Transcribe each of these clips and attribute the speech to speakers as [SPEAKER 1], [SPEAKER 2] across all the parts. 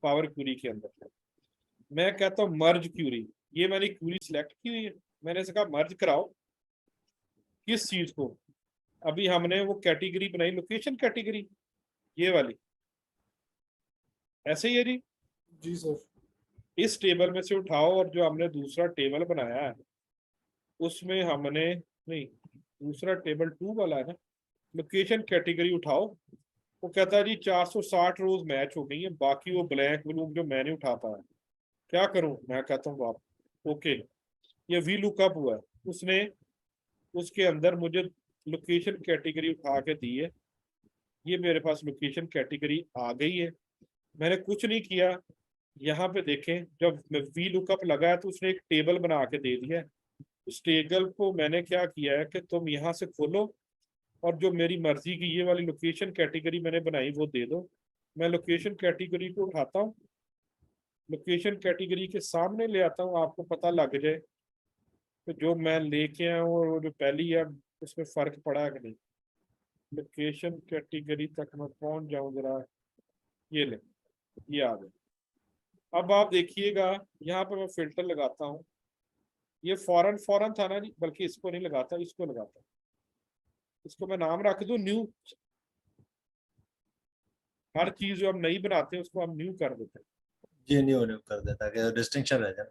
[SPEAKER 1] Power Curie के अंदर। मैं कहता हूँ मर्ज क्यूरी, ये मैंने क्यूरी सिलेक्ट की हुई है, मैंने इसका मर्ज कराओ किस चीज को, अभी हमने वो कैटेगरी बनाई लोकेशन कैटेगरी, ये वाली, ऐसे ही है जी।
[SPEAKER 2] जी सर।
[SPEAKER 1] इस टेबल में से उठाओ और जो हमने दूसरा टेबल बनाया है उसमें हमने, नहीं दूसरा टेबल 2 वाला है ना, लोकेशन कैटेगरी उठाओ। वो कहता है जी 460 रोज मैच हो गई है, बाकी वो ब्लैंक ब्लू जो मैंने उठा पाया, क्या करूं? मैं कहता हूँ आप ओके, ये वी लुकअप हुआ है, उसने उसके अंदर मुझे लोकेशन कैटेगरी उठा के दी है, ये मेरे पास लोकेशन कैटेगरी आ गई है। मैंने कुछ नहीं किया, यहाँ पे देखें जब वी लुकअप लगा है तो उसने एक टेबल बना के दे दिया है। उस टेबल को मैंने क्या किया है कि तुम यहाँ से खोलो और जो मेरी मर्जी की ये वाली लोकेशन कैटेगरी मैंने बनाई वो दे दो। मैं लोकेशन कैटेगरी को उठाता हूँ, लोकेशन कैटेगरी के सामने ले आता हूँ, आपको पता लग जाए तो जो मैं लेके आया हूँ और जो पहली है उसमें फर्क पड़ा है कि नहीं। लोकेशन कैटेगरी तक मैं पहुंच जाऊं जरा, ये ले, ये आ गया। अब आप देखिएगा यहाँ पे मैं फिल्टर लगाता हूँ, ये फॉरन फॉरन था ना जी, बल्कि इसको नहीं लगाता, इसको लगाता हूँ, इसको मैं नाम रख दूं न्यू। हर चीज जो हम नई बनाते हैं उसको हम न्यू कर देते हैं।
[SPEAKER 3] जी न्यू न्यू कर देता कि डिस्टिंक्शन रह जाए।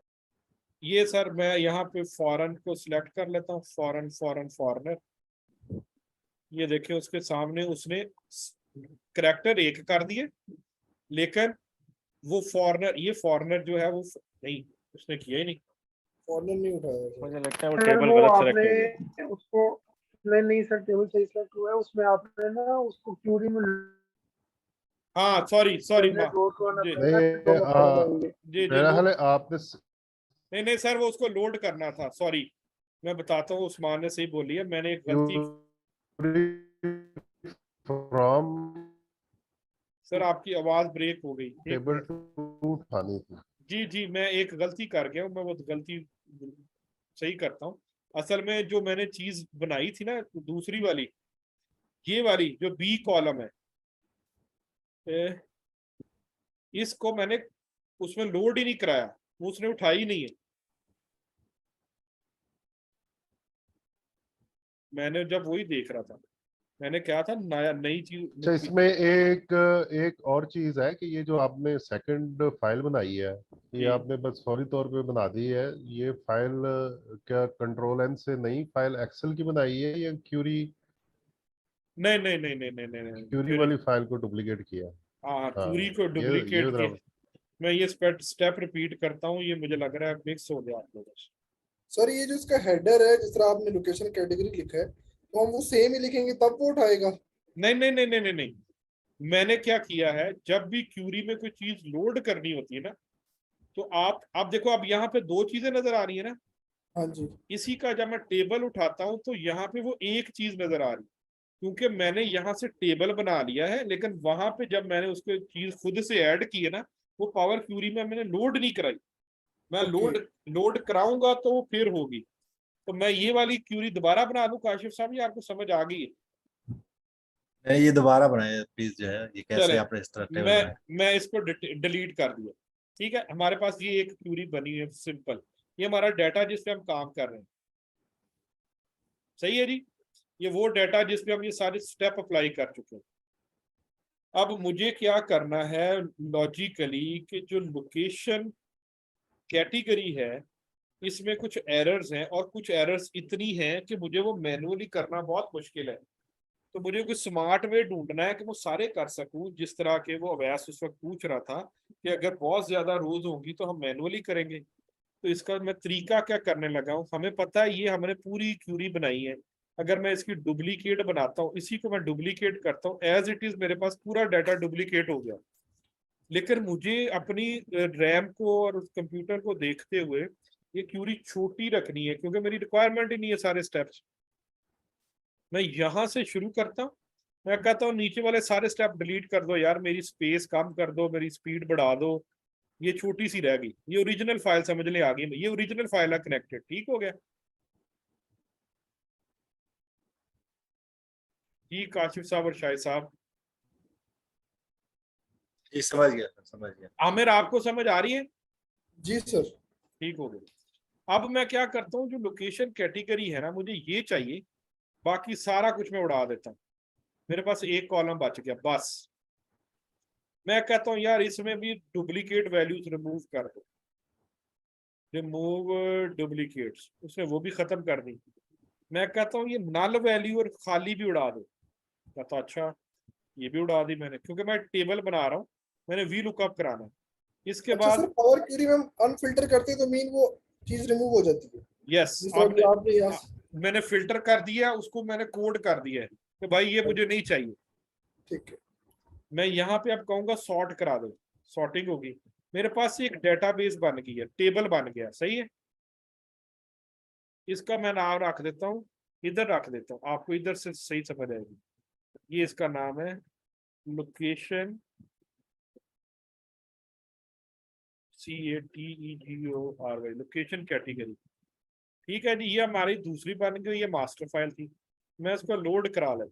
[SPEAKER 1] ये सर मैं यहाँ पे फॉरन को सिलेक्ट कर लेता हूँ, फॉरन फॉरन फॉरनर, ये देखिए उसके सामने उसने करेक्टर एक कर दिए, लेकिन वो फॉरनर, ये फॉरनर जो है वो नहीं, उसने किया ही नहीं।
[SPEAKER 2] फॉरनर नहीं उठाया सर।
[SPEAKER 4] मुझे लगता है वो
[SPEAKER 5] सर
[SPEAKER 4] टेबल
[SPEAKER 5] वो
[SPEAKER 4] गलत सेलेक्ट हो गया।
[SPEAKER 5] आपने उसको, नहीं सर टेबल सही सेलेक्ट हुआ है, उसमें आपने ना उसको क्यूरी में
[SPEAKER 1] हाँ सॉरी सॉरी माँ,
[SPEAKER 5] लोड करना
[SPEAKER 1] जी
[SPEAKER 5] पड़ेगा,
[SPEAKER 6] नहीं
[SPEAKER 5] तो मतलब आएंगे।
[SPEAKER 1] जी
[SPEAKER 6] मेरा
[SPEAKER 1] वो
[SPEAKER 6] हाल है आपने
[SPEAKER 1] नहीं नहीं सर वो उसको लोड करना था, सॉरी मैं बताता हूँ, उस्मान ने सही बोली है, मैंने एक गलती।
[SPEAKER 6] फ्रॉम
[SPEAKER 1] सर आपकी आवाज ब्रेक हो गई, एक
[SPEAKER 6] टेबल
[SPEAKER 1] मिनट।
[SPEAKER 6] टू उठानी थी।
[SPEAKER 1] जी जी मैं एक गलती कर गया हूँ, मैं वो गलती सही करता हूँ। असल में जो मैंने चीज बनाई थी ना दूसरी वाली, ये वाली जो बी कॉलम है, ए, इसको मैंने उसमें लोड ही नहीं कराया, उसने उठाई ही नहीं है। मैंने जब वही देख रहा था, मैंने क्या था नया नई
[SPEAKER 6] अच्छा
[SPEAKER 1] चीज।
[SPEAKER 6] इसमें एक एक और चीज है कि ये जो आपने सेकंड फाइल बनाई है, ये
[SPEAKER 1] जी
[SPEAKER 6] आपने बस फौरी तौर पे बना दी है, ये फाइल क्या कंट्रोल एन से नई फाइल एक्सेल की बनाई है या क्यूरी
[SPEAKER 1] नहीं नहीं नहीं नहीं नहीं नहीं नहीं
[SPEAKER 6] क्यूरी
[SPEAKER 1] क्यूरी,
[SPEAKER 6] वाली फाइल को डुप्लीकेट किया?
[SPEAKER 1] हाँ
[SPEAKER 6] हाँ
[SPEAKER 1] क्यूरी को
[SPEAKER 6] ये
[SPEAKER 1] डुप्लीकेट के।
[SPEAKER 6] जरा
[SPEAKER 1] मैं ये स्टेप रिपीट करता हूँ, ये मुझे लग रहा है मिक्स हो गया आप लोगों से।
[SPEAKER 2] सर ये जो इसका हेडर है, जिस तरह आपने लोकेशन कैटेगरी लिखा है, तो हम वो सेम ही लिखेंगे तब वो उठाएगा?
[SPEAKER 1] नहीं नहीं नहीं नहीं नहीं नहीं, मैंने क्या किया है, जब भी क्यूरी में कोई चीज लोड करनी होती है ना, तो आप देखो अब यहाँ पे दो चीजें नजर आ रही है ना,
[SPEAKER 2] हाँ जी।
[SPEAKER 1] इसी का जब मैं टेबल उठाता हूँ तो यहाँ पे वो एक चीज नजर आ रही है, क्योंकि मैंने यहाँ से टेबल बना लिया है, लेकिन वहां पे जब मैंने उसको चीज खुद से ऐड की है ना, वो पावर क्यूरी में मैंने लोड नहीं कराई। मैं
[SPEAKER 2] ओके।
[SPEAKER 1] लोड कराऊंगा तो वो फिर होगी। तो मैं ये वाली क्यूरी दोबारा बना दूं काशिफ साहब, ये आपको समझ आ गई है?
[SPEAKER 3] नहीं ये दोबारा बनाए प्लीज, जो है ये कैसे
[SPEAKER 1] चले,
[SPEAKER 3] आपने इस तरह टेबल
[SPEAKER 1] मैं
[SPEAKER 3] बनाए।
[SPEAKER 1] मैं इसको डिलीट कर दिया। ठीक है, हमारे पास ये एक क्यूरी बनी है सिंपल, ये हमारा डाटा जिस पे हम काम कर रहे हैं, सही है जी। ये वो डाटा जिस पे हम ये सारे स्टेप अप्लाई कर चुके हैं। अब मुझे क्या करना है लॉजिकली कि जो लोकेशन कैटेगरी है इसमें कुछ एरर्स हैं, और कुछ एरर्स इतनी हैं कि मुझे वो मैनुअली करना बहुत मुश्किल है। तो मुझे कोई स्मार्ट वे ढूंढना है कि वो सारे कर सकूं, जिस तरह के वो अवैस उस वक्त पूछ रहा था कि अगर बहुत ज्यादा रोज होंगी तो हम मैनुअली करेंगे। तो इसका मैं तरीका क्या करने लगा हूँ, हमें पता है ये हमने पूरी क्यूरी बनाई है, अगर मैं इसकी डुप्लीकेट बनाता हूँ, इसी को मैं डुप्लीकेट करता हूँ एज इट इज, मेरे पास पूरा डाटा डुप्लीकेट हो गया। लेकिन मुझे अपनी रैम को और उस कंप्यूटर को देखते हुए ये क्यूरी छोटी रखनी है, क्योंकि मेरी रिक्वायरमेंट ही नहीं है सारे स्टेप्स। मैं यहां से शुरू करता हूँ, मैं कहता हूँ नीचे वाले सारे स्टेप डिलीट कर दो यार, मेरी स्पेस कम कर दो, मेरी स्पीड बढ़ा दो, ये छोटी सी रह गई, ये ओरिजिनल फाइल समझने आ गई, ये ओरिजिनल फाइल है कनेक्टेड, ठीक हो गया जी काशिफ साहब और शाहिद साहब?
[SPEAKER 3] ये समझ गया सर, समझ गया।
[SPEAKER 1] आमिर आपको समझ आ रही है?
[SPEAKER 2] जी सर।
[SPEAKER 1] ठीक हो गया। अब मैं क्या करता हूँ, जो लोकेशन कैटेगरी है ना, मुझे ये चाहिए, बाकी सारा कुछ मैं उड़ा देता हूँ। मेरे पास एक कॉलम बच गया बस। मैं कहता हूँ यार इसमें भी डुप्लीकेट वैल्यूज रिमूव कर दो, रिमूव डुप्लीकेट्स, उसने वो भी खत्म कर दी। मैं कहता हूँ ये नल वैल्यू और खाली भी उड़ा दो। कहता अच्छा ये भी उड़ा दी मैंने, क्योंकि मैं टेबल बना रहा हूँ, मैंने वी लुकअप कराना है। इसके
[SPEAKER 2] अच्छा
[SPEAKER 1] बाद
[SPEAKER 2] सर, पावर क्वेरी में हम अनफिल्टर करते हैं तो मीन वो चीज रिमूव हो जाती है।
[SPEAKER 1] यस,
[SPEAKER 2] जिस तरह
[SPEAKER 1] आपने
[SPEAKER 2] आपने यहाँ
[SPEAKER 1] मैंने फिल्टर कर दिया, उसको मैंने कोड कर दिया है कि भाई ये मुझे नहीं चाहिए।
[SPEAKER 2] ठीक है।
[SPEAKER 1] मैं यहाँ पे अब कहूंगा सॉर्ट करा दो, सॉर्टिंग होगी। मेरे पास एक डेटाबेस बन गई है, टेबल बन गया, सही है। इसका मैं नाम रख देता हूँ, इधर रख देता हूँ, आपको इधर से सही समझ आएगी। ये इसका नाम है लोकेशन, CATEGORY, लोकेशन कैटेगरी। ठीक है जी, ये हमारी दूसरी बन गई, ये मास्टर फाइल थी। मैं इसको लोड करा लेता।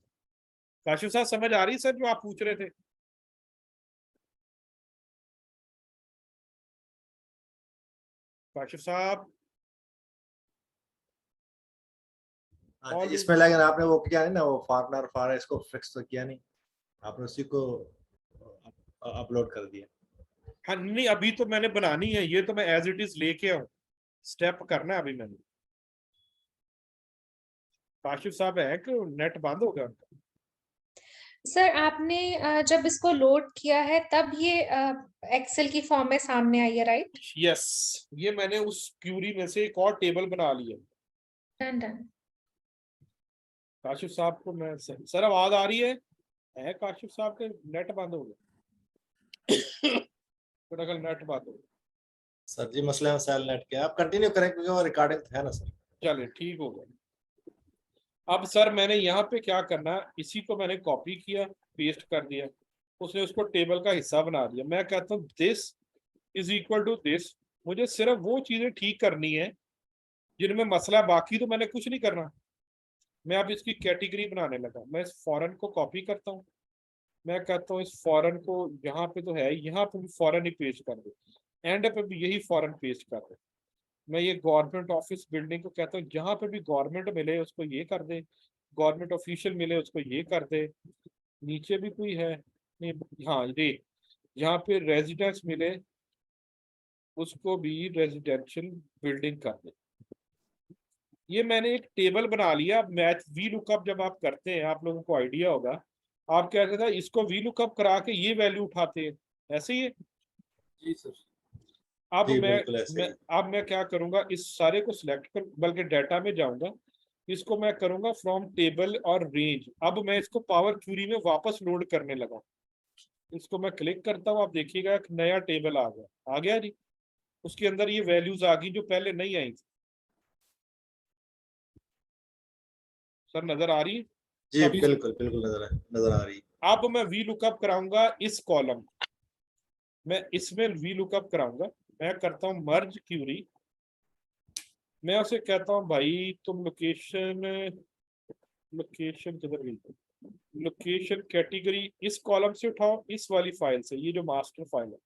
[SPEAKER 1] काशिफ साहब समझ आ रही सर जो आप पूछ रहे थे? काशिफ साहब
[SPEAKER 3] हाँ
[SPEAKER 1] और
[SPEAKER 3] जी, इसमें लेकिन आपने वो किया नहीं ना, वो फार्नर फार इसको फिक्स तो किया नहीं, आपने उसी को अपलोड कर दिया।
[SPEAKER 1] हाँ नहीं, अभी तो मैंने बनानी है, ये तो मैं एज इट इज लेके आऊं, स्टेप करना है अभी मैंने। काशिफ साहब है कि नेट बंद हो गया उनका?
[SPEAKER 4] सर आपने जब इसको लोड किया है तब ये एक्सेल की फॉर्म में सामने आई है, राइट?
[SPEAKER 1] यस, ये मैंने उस क्यूरी में से एक और टेबल बना लिया।
[SPEAKER 4] Done done.
[SPEAKER 1] काशिफ साहब को मैं सर आवाज आ रही है काशिफ साहब के नेट बंद हो गया। तो कल नेट बंद हो गया।
[SPEAKER 3] सर जी मसले में सेल नेट के, आप कंटिन्यू करें क्योंकि वो रिकॉर्डिंग है ना सर।
[SPEAKER 1] चले ठीक हो गया। अब सर मैंने यहाँ पे क्या करना, इसी को मैंने कॉपी किया, पेस्ट कर दिया, उसने उसको टेबल का हिस्सा बना दिया। मैं कहता हूँ this is equal to this. मुझे सिर्फ वो चीजें ठीक करनी है जिनमें मसला, बाकी तो मैंने कुछ नहीं करना। मैं अब इसकी कैटेगरी बनाने लगा। मैं इस फॉरेन को कॉपी करता हूँ, मैं कहता हूँ इस फॉरेन को यहाँ पे तो है, यहाँ पे भी फॉरेन ही पेस्ट कर दो, एंड पे भी यही फॉरेन पेस्ट कर दो। मैं ये गवर्नमेंट ऑफिस बिल्डिंग को कहता हूँ जहां पे भी गवर्नमेंट मिले उसको ये कर दे, गवर्नमेंट ऑफिशियल मिले उसको ये कर दे। नीचे भी कोई है नहीं, हाँ ये यहाँ पे रेजिडेंस मिले उसको भी रेजिडेंशियल बिल्डिंग कर दे। ये मैंने एक टेबल बना लिया। अब मैच वी लुकअप जब आप करते हैं, आप लोगों को आइडिया होगा, आप क्या कहते हैं इसको वी लुकअप करा के ये वैल्यू उठाते हैं, ऐसे ही है।
[SPEAKER 2] जी सर।
[SPEAKER 1] अब
[SPEAKER 3] जी
[SPEAKER 1] मैं
[SPEAKER 3] बिल्कुल ऐसे
[SPEAKER 1] मैं
[SPEAKER 3] ही।
[SPEAKER 1] अब मैं क्या करूंगा, इस सारे को सिलेक्ट कर, बल्कि डाटा में जाऊंगा, इसको मैं करूंगा फ्रॉम टेबल और रेंज। अब मैं इसको पावर क्यूरी में वापस लोड करने लगा। इसको मैं क्लिक करता हूँ, आप देखिएगा एक नया टेबल आ गया जी। उसके अंदर ये वैल्यूज आ गई जो पहले नहीं आई थी। सर नजर आ रही है?
[SPEAKER 3] जी
[SPEAKER 1] अब
[SPEAKER 3] बिल्कुल बिल्कुल नजर आ रही है।
[SPEAKER 1] अब मैं वी लुकअप कराऊंगा इस कॉलम, मैं इसमें वी लुकअप कराऊंगा। मैं करता हूँ मर्ज क्यूरी। मैं उसे कहता हूँ भाई तुम लोकेशन किधर गई, लोकेशन कैटेगरी इस कॉलम से उठाओ, इस वाली फाइल से, ये जो मास्टर फाइल है,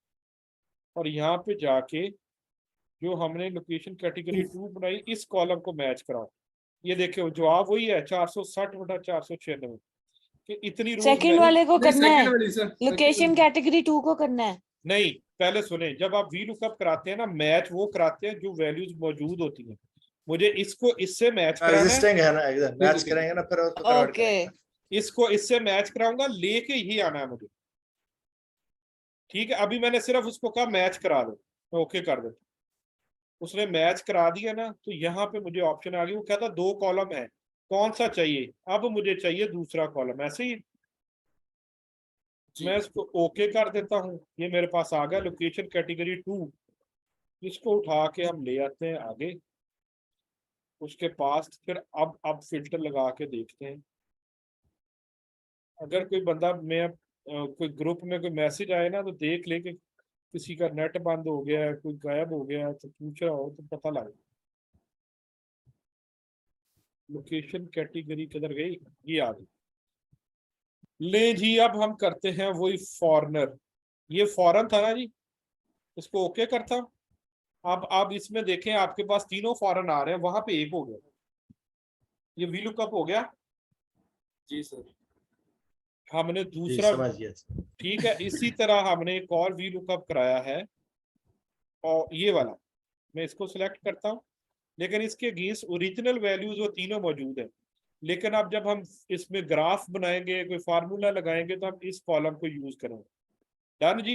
[SPEAKER 1] और यहाँ पे जाके जो हमने लोकेशन कैटेगरी 2 बनाई इस कॉलम को मैच कराओ। ये देखो जवाब वही है 460/496 कि इतनी रोज
[SPEAKER 7] सेकंड वाले को
[SPEAKER 2] नहीं,
[SPEAKER 7] करना
[SPEAKER 2] second
[SPEAKER 7] है,
[SPEAKER 2] वाली सर,
[SPEAKER 7] लोकेशन
[SPEAKER 2] second
[SPEAKER 7] कैटेगरी 2 को करना है।
[SPEAKER 1] नहीं, पहले सुने, जब आप वी लुकअप कराते हैं ना, मैच वो कराते हैं जो वैल्यूज मौजूद होती हैं। मुझे इसको इससे मैच कराना है,
[SPEAKER 3] रेजिस्टिंग है ना, एकदम मैच करेंगे ना फिर उसको कन्वर्ट
[SPEAKER 7] ओके,
[SPEAKER 3] करेंगे।
[SPEAKER 1] इसको इससे मैच कराऊंगा, लेके ही आना है मुझे। ठीक है, अभी मैंने सिर्फ उसको कहा मैच करा दो, मैं ओके कर देता। उसने मैच करा दिया ना, तो यहाँ पे मुझे ऑप्शन आ गई, वो कहता 2 कॉलम है, कौन सा चाहिए? अब मुझे चाहिए दूसरा कॉलम, ऐसे ही मैं इसको ओके कर देता हूँ। ये मेरे पास आ गया लोकेशन कैटेगरी 2। इसको उठा के हम ले आते हैं आगे उसके पास। फिर अब फिल्टर लगा के देखते हैं, अगर कोई बंदा में कोई ग्रुप में कोई मैसेज आए ना, तो देख ले कि किसी का नेट बंद हो गया है, कोई गायब हो गया है, तो पूछ रहा हो तो पता लगे। लोकेशन कैटेगरी किधर गई, ये आ गई। ले जी, अब हम करते हैं वही फॉरनर। ये फॉरन था ना जी, इसको ओके करता हूँ। अब आप इसमें देखें आपके पास तीनों फॉरन आ रहे हैं, वहां पे एक हो गया, ये वी लुकअप हो गया।
[SPEAKER 2] जी सर।
[SPEAKER 1] हमने
[SPEAKER 3] जी
[SPEAKER 1] दूसरा,
[SPEAKER 3] समझ गया सर।
[SPEAKER 1] ठीक है, इसी तरह हमने एक और वी लुकअप कराया है, और ये वाला मैं इसको सिलेक्ट करता हूँ, लेकिन इसके अगेंस्ट ओरिजिनल वैल्यूज वो तीनों मौजूद है। लेकिन अब जब हम इसमें ग्राफ बनाएंगे, कोई फार्मूला लगाएंगे, तो हम इस कॉलम को यूज करेंगे। डन जी।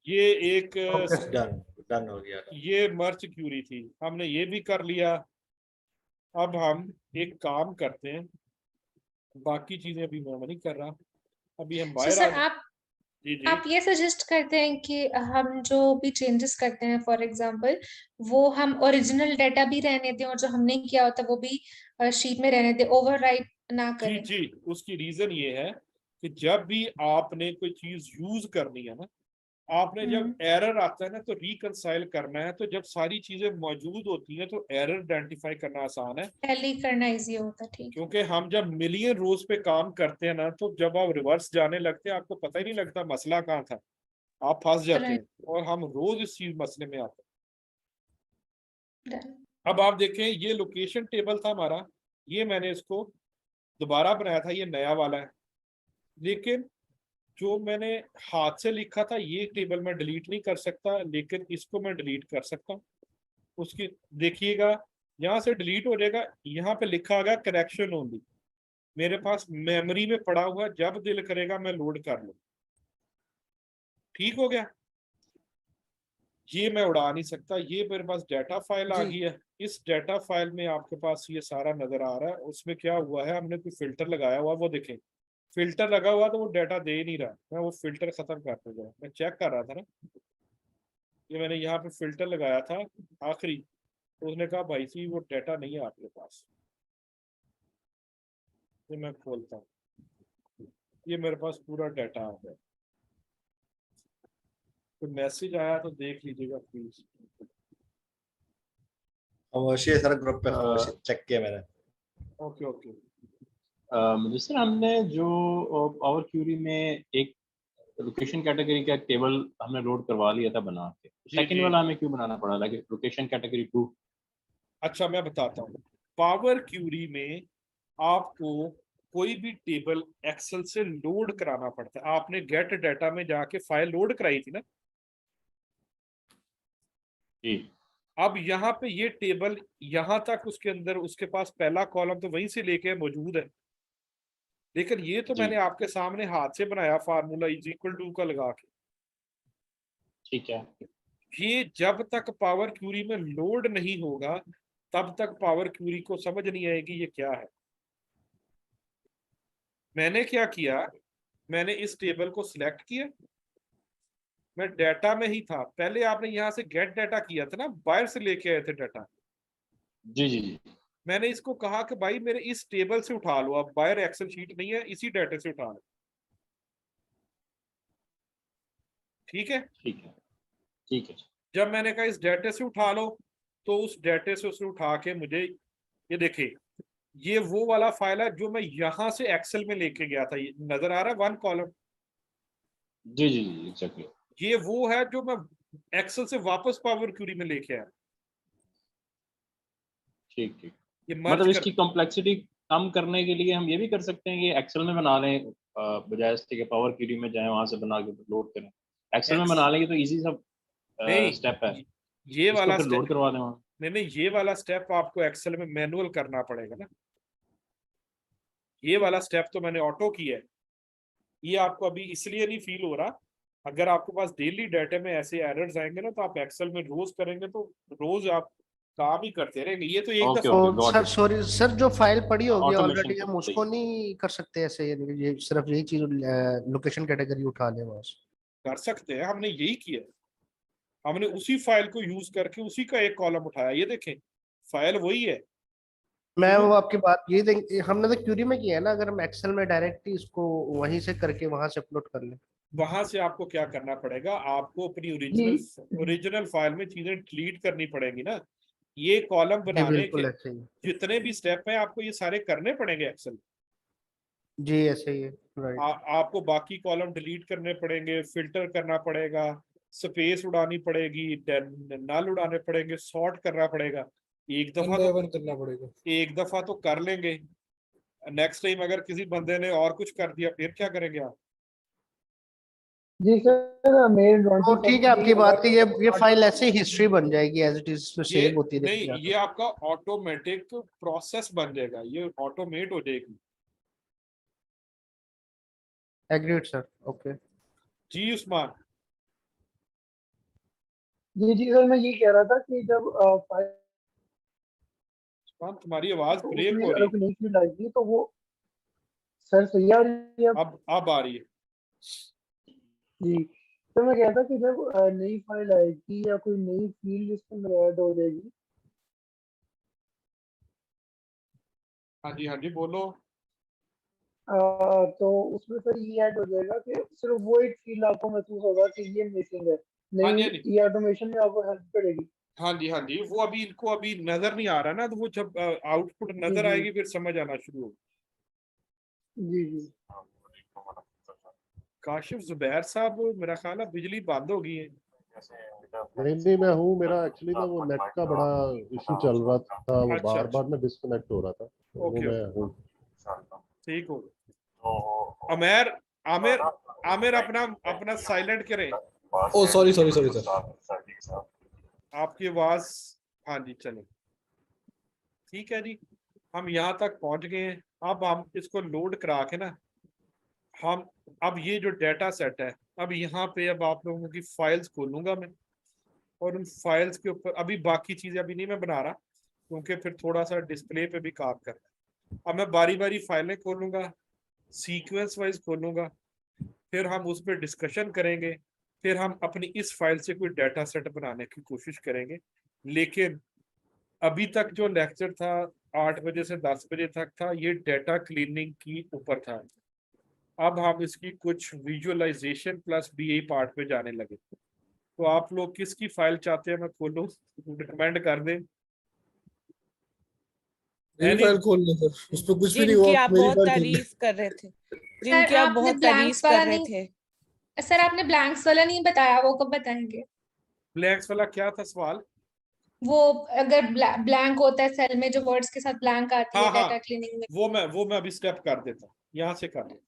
[SPEAKER 1] ये एक
[SPEAKER 3] ओके डन डन हो गया।
[SPEAKER 1] ये मर्ज क्यूरी थी, हमने ये भी कर लिया। अब हम एक काम करते हैं, बाकी चीजें अभी मैं नहीं कर रहा, अभी हम
[SPEAKER 4] So,
[SPEAKER 1] बाहर आ
[SPEAKER 4] सर
[SPEAKER 1] जाए। जी जी
[SPEAKER 4] आप ये सजेस्ट करते हैं कि हम जो भी चेंजेस करते हैं फॉर एग्जांपल, वो हम ओरिजिनल डाटा भी रहने दें और जो हमने किया होता है वो भी शीट में रहने दें, ओवरराइट ना
[SPEAKER 1] जी
[SPEAKER 4] करें।
[SPEAKER 1] जी, उसकी रीजन ये है कि जब भी आपने कोई चीज यूज करनी है ना, आपने जब एरर आता है ना तो रिकंसाइल करना है, तो जब सारी चीजें मौजूद होती हैं तो एरर आइडेंटिफाई करना आसान है।
[SPEAKER 4] टैली करना इजी होता है, ठीक।
[SPEAKER 1] क्योंकि हम जब मिलियन रोज पे काम करते हैं ना, तो जब आप रिवर्स जाने लगते हैं आपको पता ही नहीं लगता मसला कहाँ था, आप फंस जाते
[SPEAKER 4] राइट।
[SPEAKER 1] हैं, और हम रोज इस चीज मसले में आते
[SPEAKER 4] डन।
[SPEAKER 1] हैं। अब आप देखें, ये लोकेशन टेबल था हमारा, ये मैंने इसको दोबारा बनाया था, ये नया वाला है। लेकिन जो मैंने हाथ से लिखा था ये टेबल मैं डिलीट नहीं कर सकता, लेकिन इसको मैं डिलीट कर सकता हूँ। उसकी देखिएगा, यहाँ से डिलीट हो जाएगा, यहाँ पे लिखा होगा करेक्शन ओनली, मेरे पास मेमोरी में पड़ा हुआ, जब दिल करेगा मैं लोड कर लूँ। ठीक हो गया, ये मैं उड़ा नहीं सकता। ये मेरे पास डाटा फाइल आ
[SPEAKER 2] जी।
[SPEAKER 1] गई है, इस डाटा फाइल में आपके पास ये सारा नजर आ रहा है। उसमें क्या हुआ है, हमने कोई फिल्टर लगाया हुआ, वो देखें फिल्टर लगा हुआ तो वो डाटा दे ही नहीं रहा। मैं वो फिल्टर खत्म कर दूंगा, मैं चेक कर रहा था ना, ये मैंने यहाँ पे फिल्टर लगाया था आखिरी, तो उसने कहा भाई सी वो डाटा नहीं है आपके पास। ये मैं खोलता हूँ, ये मेरे पास पूरा डाटा आ गया। तो मैसेज आया तो देख लीजिएगा प्लीज।
[SPEAKER 3] खामोशी है सर, ग्रुप पे खामोशी चेक किया मैंने।
[SPEAKER 1] Okay okay.
[SPEAKER 7] मुझे सर हमने जो पावर क्यूरी में एक लोकेशन कैटेगरी का टेबल हमने लोड करवा लिया था बना के, सेकंड
[SPEAKER 1] जी।
[SPEAKER 7] वाला हमें क्यों बनाना पड़ा, लाइक लोकेशन कैटेगरी 2?
[SPEAKER 1] अच्छा मैं बताता हूँ, पावर क्यूरी में आपको कोई भी टेबल एक्सेल से लोड कराना पड़ता है। आपने गेट डाटा में जाके फाइल लोड कराई थी ना,
[SPEAKER 7] जी
[SPEAKER 1] अब यहाँ पे ये टेबल यहाँ तक उसके अंदर उसके पास पहला कॉलम तो वहीं से लेके मौजूद है, लेकिन ये तो
[SPEAKER 7] जी
[SPEAKER 1] मैंने आपके सामने हाथ से बनाया फार्मूला इज इक्वल टू का लगा के।
[SPEAKER 7] ठीक है।
[SPEAKER 1] ये जब तक पावर क्यूरी में लोड नहीं होगा तब तक पावर क्यूरी को समझ नहीं आएगी ये क्या है। मैंने क्या किया, मैंने इस टेबल को सिलेक्ट किया, मैं डाटा में ही था। पहले आपने यहाँ से गेट डाटा किया था ना, बाहर से लेके आए थे डाटा।
[SPEAKER 7] जी जी जी
[SPEAKER 1] मैंने इसको कहा कि भाई मेरे इस टेबल से उठा लो, अब बाहर एक्सेल शीट नहीं है, इसी डाटा से उठा लो। ठीक है,
[SPEAKER 7] ठीक है ठीक है।
[SPEAKER 1] जब मैंने कहा इस डाटा से उठा लो, तो उस डाटा से उसने उठा के मुझे, ये देखिए ये वो वाला फाइल है जो मैं यहाँ से एक्सेल में लेके गया था, ये नजर आ रहा है 1 कॉलम।
[SPEAKER 7] जी जी जी एग्जैक्टली।
[SPEAKER 1] ये वो है जो मैं एक्सेल से वापस पावर क्यूरी में लेके आया।
[SPEAKER 7] ठीक ठीक।
[SPEAKER 1] ये मर्ज
[SPEAKER 7] मतलब
[SPEAKER 1] कर,
[SPEAKER 7] इसकी कॉम्प्लेक्सिटी कम करने के लिए हम ये भी कर सकते हैं कि एक्सेल में बना लें, बजाय इसके कि पावर क्यूरी में जाएं वहां से बना के लोड करें। एक्सेल में
[SPEAKER 1] एक्स
[SPEAKER 7] बना लेंगे तो इजी सब स्टेप है,
[SPEAKER 1] नहीं, ये
[SPEAKER 7] इसको
[SPEAKER 1] वाला
[SPEAKER 7] फिर
[SPEAKER 1] स्टेप
[SPEAKER 7] लोड करवा दें वहाँ।
[SPEAKER 1] नहीं नहीं, ये वाला स्टेप आपको एक्सेल में मैनुअल करना पड़ेगा ना। ये वाला स्टेप तो मैंने ऑटो किया है, ये आपको अभी इसलिए नहीं फील हो रहा। अगर आपके पास डेली डाटा में ऐसे एरर्स आएंगे ना, तो आप एक्सेल में रोज करेंगे तो रोज आप काम ही करते रहेंगे। ये तो एक
[SPEAKER 7] ओके
[SPEAKER 1] दफा
[SPEAKER 7] ओके
[SPEAKER 8] तो
[SPEAKER 7] got
[SPEAKER 8] sir
[SPEAKER 7] it.
[SPEAKER 8] Sorry sir, जो फाइल पड़ी होगी
[SPEAKER 7] ऑटोमेशन
[SPEAKER 8] ऑलरेडी, हम
[SPEAKER 7] तो
[SPEAKER 8] उसको
[SPEAKER 7] चाहिए।
[SPEAKER 8] नहीं कर सकते ऐसे, यानी कि ये सिर्फ यही चीज लोकेशन कैटेगरी उठा ले बस?
[SPEAKER 1] कर सकते हैं, हमने यही किया। हमने उसी फाइल को यूज करके उसी का एक कॉलम उठाया, ये देखें फाइल वही है।
[SPEAKER 8] मैं
[SPEAKER 1] तो
[SPEAKER 8] वो आपकी बात ये हमने तो क्यूरी में किया है ना, अगर हम एक्सेल में डायरेक्ट ही इसको वहीं से करके वहां से अपलोड कर लें।
[SPEAKER 1] वहां से आपको क्या करना पड़ेगा, आपको अपनी
[SPEAKER 5] जी
[SPEAKER 1] ओरिजिनल फाइल में चीजें डिलीट करनी पड़ेगी ना। ये कॉलम
[SPEAKER 8] जी
[SPEAKER 1] बनाने के
[SPEAKER 8] बिल्कुल ऐसे ही।
[SPEAKER 1] जितने भी स्टेप हैं आपको ये सारे करने पड़ेंगे एक्सेल।
[SPEAKER 8] जी ऐसे ही है, राइट
[SPEAKER 1] आपको बाकी कॉलम डिलीट करने पड़ेंगे, फिल्टर करना पड़ेगा, स्पेस उड़ानी पड़ेगी, नल उड़ाने पड़ेंगे, सॉर्ट करना पड़ेगा। एक दफा तो कर लेंगे, नेक्स्ट टाइम अगर किसी बंदे ने और कुछ कर दिया फिर क्या करेंगे आप?
[SPEAKER 5] जी सर मेरे ड्रॉइंग
[SPEAKER 8] तो ठीक है आपकी बात की, ये फाइल ऐसे ही हिस्ट्री बन जाएगी एज इट इज
[SPEAKER 1] ये
[SPEAKER 8] सेव होती
[SPEAKER 1] नहीं,
[SPEAKER 8] रहेगी।
[SPEAKER 1] ये आपका ऑटोमेटिक प्रोसेस बन जाएगा, ये ऑटोमेट हो जाएगी।
[SPEAKER 8] Agreed sir, okay.
[SPEAKER 1] जी उस्मान,
[SPEAKER 5] जी सर मैं ये कह रहा था कि जब फाइल
[SPEAKER 1] उस्मान तुम्हारी आवाज
[SPEAKER 5] तो
[SPEAKER 1] ब्रेक
[SPEAKER 5] उसमें
[SPEAKER 1] हो
[SPEAKER 5] अगर
[SPEAKER 1] रही
[SPEAKER 5] कोई नई फील्ड आएगी तो वो सर सही आ रही है
[SPEAKER 1] है, अब आ रही है।
[SPEAKER 5] जी। तो मैं कहता कि जब नई फाइल आएगी या कोई नई फील्ड इसके अंदर ऐड हो जाएगी
[SPEAKER 1] हाँ जी बोलो।
[SPEAKER 5] तो उसमें फिर ये ऐड हो जाएगा कि सिर्फ वो एक फील्ड आपको महसूस होगा कि ये मिसिंग है,
[SPEAKER 1] हाँ
[SPEAKER 5] नहीं
[SPEAKER 1] जी
[SPEAKER 5] ये ऑटोमेशन में आपको हेल्प करेगी।
[SPEAKER 1] हाँ जी, वो अभी इनको अभी नजर नहीं आ रहा ना, तो वो जब आउटपुट नजर
[SPEAKER 5] जी।
[SPEAKER 1] आएगी फिर समझ आना शुरू होगा।
[SPEAKER 5] जी
[SPEAKER 1] काशिफ जुबैर साहब, मेरा ख्याल है बिजली बंद हो गई है।
[SPEAKER 6] नहीं मैं हूँ, मेरा एक्चुअली ना वो नेट का बड़ा इशू चल रहा था, वो
[SPEAKER 1] अच्छा,
[SPEAKER 6] बार बार ना डिस्कनेक्ट हो रहा था, तो वो
[SPEAKER 1] ओके,
[SPEAKER 6] मैं हूँ।
[SPEAKER 1] ठीक हो गया। आमिर आमिर आमिर अपना अपना साइलेंट करें,
[SPEAKER 2] ओ सॉरी सर।
[SPEAKER 1] आपकी आवाज। हाँ जी चलो, ठीक है जी, हम यहाँ तक पहुंच गए हैं। अब हम इसको लोड करा के ना, हम अब ये जो डेटा सेट है, अब यहाँ पे अब आप लोगों की फाइल्स खोलूंगा मैं, और उन फाइल्स के ऊपर अभी बाकी चीजें अभी नहीं मैं बना रहा, क्योंकि फिर थोड़ा सा डिस्प्ले पे भी काम करना है। अब मैं बारी बारी फाइलें खोलूंगा, सीक्वेंस वाइज खोलूंगा, फिर हम उस पर डिस्कशन करेंगे, फिर हम अपनी इस फाइल से कोई डाटा सेट बनाने की कोशिश करेंगे। लेकिन अभी तक जो लेक्चर था 8 बजे से 10 बजे तक था, ये डाटा क्लीनिंग की ऊपर था। अब हम इसकी कुछ विजुअलाइजेशन प्लस बीए पार्ट पे जाने लगे। तो आप लोग किसकी फाइल चाहते हैं मैं खोलूं, रिकमेंड कर दें।
[SPEAKER 2] फाइल खोल लो सर, उस पर कुछ भी नहीं
[SPEAKER 9] जिनकी
[SPEAKER 2] हुआ,
[SPEAKER 9] आप
[SPEAKER 2] मेरी
[SPEAKER 9] बहुत
[SPEAKER 2] फाइल खोल लो।
[SPEAKER 9] तारीफ कर रहे थे,
[SPEAKER 4] सर
[SPEAKER 9] जिनकी आप
[SPEAKER 4] आपने
[SPEAKER 9] बहुत
[SPEAKER 4] ब्लैंक्स
[SPEAKER 9] तारीफ
[SPEAKER 4] वाला
[SPEAKER 9] कर रहे
[SPEAKER 4] नहीं,
[SPEAKER 9] थे।
[SPEAKER 4] सर आपने ब्लैंक्स वाला नहीं बताया, वो कब बताएंगे?
[SPEAKER 1] ब्लैंक्स वाला क्या था सवाल?
[SPEAKER 4] वो अगर ब्लैंक होता है सेल में, जो वर्ड्स के साथ ब्लैंक आती है
[SPEAKER 1] हाँ
[SPEAKER 4] डाटा क्लीनिंग में।
[SPEAKER 1] वो मैं अभी स्टेप कर देता हूँ, यहाँ से कर देता